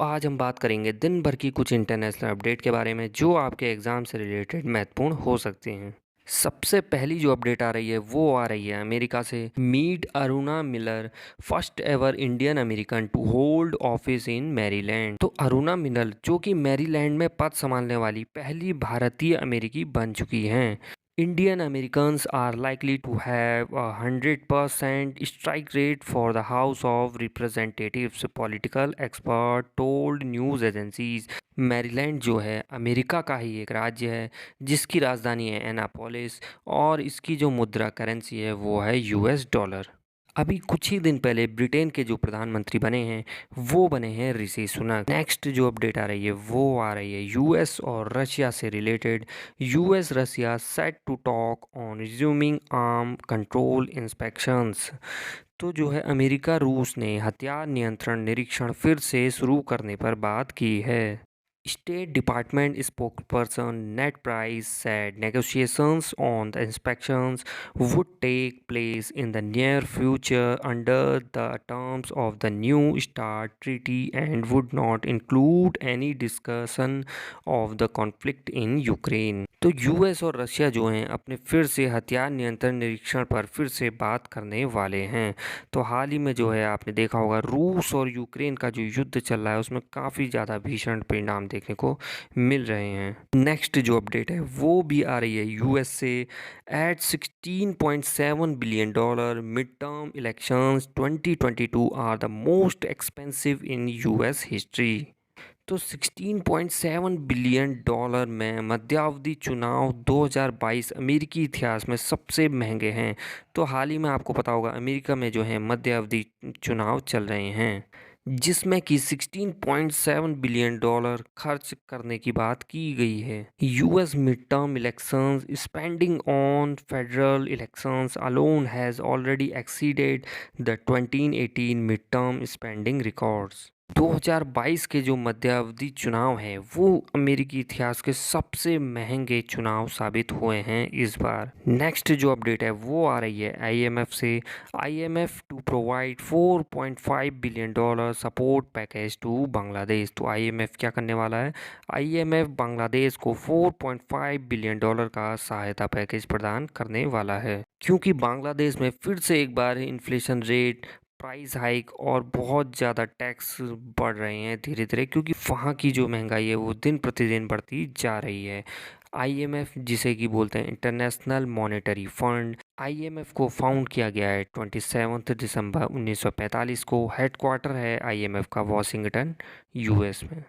आज हम बात करेंगे दिन भर की कुछ इंटरनेशनल अपडेट के बारे में जो आपके एग्ज़ाम से रिलेटेड महत्वपूर्ण हो सकते हैं। सबसे पहली जो अपडेट आ रही है वो आ रही है अमेरिका से। Meet Aruna Miller, first ever Indian American to hold office in Maryland. तो अरुणा मिलर जो कि मैरीलैंड में पद संभालने वाली पहली भारतीय अमेरिकी बन चुकी हैं। Indian Americans are likely to have a 100% strike rate for the House of Representatives, political expert told news agencies। Maryland जो है अमेरिका का ही एक राज्य है जिसकी राजधानी है एनापोलिस और इसकी जो मुद्रा करेंसी है वो है यूएस डॉलर। अभी कुछ ही दिन पहले ब्रिटेन के जो प्रधानमंत्री बने हैं वो बने हैं ऋषि सुनक। नेक्स्ट जो अपडेट आ रही है वो आ रही है यूएस और रशिया से related. US Russia set to talk on resuming arm control inspections. तो जो है अमेरिका रूस ने हथियार नियंत्रण निरीक्षण फिर से शुरू करने पर बात की है। State Department spokesperson Ned Price said negotiations on the inspections would take place in the near future under the terms of the New START treaty and would not include any discussion of the conflict in Ukraine। तो US और Russia जो हैं अपने फिर से हथियार नियंत्रण निरीक्षण पर फिर से बात करने वाले हैं। तो हाल ही में जो है आपने देखा होगा रूस और यूक्रेन का जो युद्ध चल रहा है उसमें काफ़ी ज़्यादा भीषण परिणाम देखने को मिल रहे हैं। नेक्स्ट जो अपडेट है वो भी आ रही है यूएस से। At $16.7 billion mid term elections 2022 are the most expensive in US history. तो $16.7 बिलियन में मध्यावधि चुनाव 2022 अमेरिकी इतिहास में सबसे महंगे हैं। तो हाल ही में आपको पता होगा अमेरिका में जो है मध्यावधि चुनाव चल रहे हैं जिसमें कि $16.7 बिलियन खर्च करने की बात की गई है। US mid term elections spending on federal elections alone has already exceeded the 2018 mid term spending records. 2022 के जो मध्यावधि चुनाव हैं वो अमेरिकी इतिहास के सबसे महंगे चुनाव साबित हुए हैं इस बार। नेक्स्ट जो अपडेट है वो आ रही है आईएमएफ से। IMF to provide $4.5 billion support package to Bangladesh. तो आईएमएफ क्या करने वाला है? आईएमएफ बांग्लादेश को $4.5 बिलियन का सहायता पैकेज प्रदान करने वाला है क्योंकि बांग्लादेश में फिर से एक बार इन्फ्लेशन रेट, प्राइस हाइक और बहुत ज़्यादा टैक्स बढ़ रहे हैं धीरे धीरे क्योंकि वहाँ की जो महंगाई है वो दिन प्रतिदिन बढ़ती जा रही है। आईएमएफ जिसे कि बोलते हैं इंटरनेशनल मॉनेटरी फंड, आईएमएफ को फाउंड किया गया है 27 दिसंबर 1945 को। हेडक्वार्टर है आईएमएफ का वॉशिंगटन यूएस में।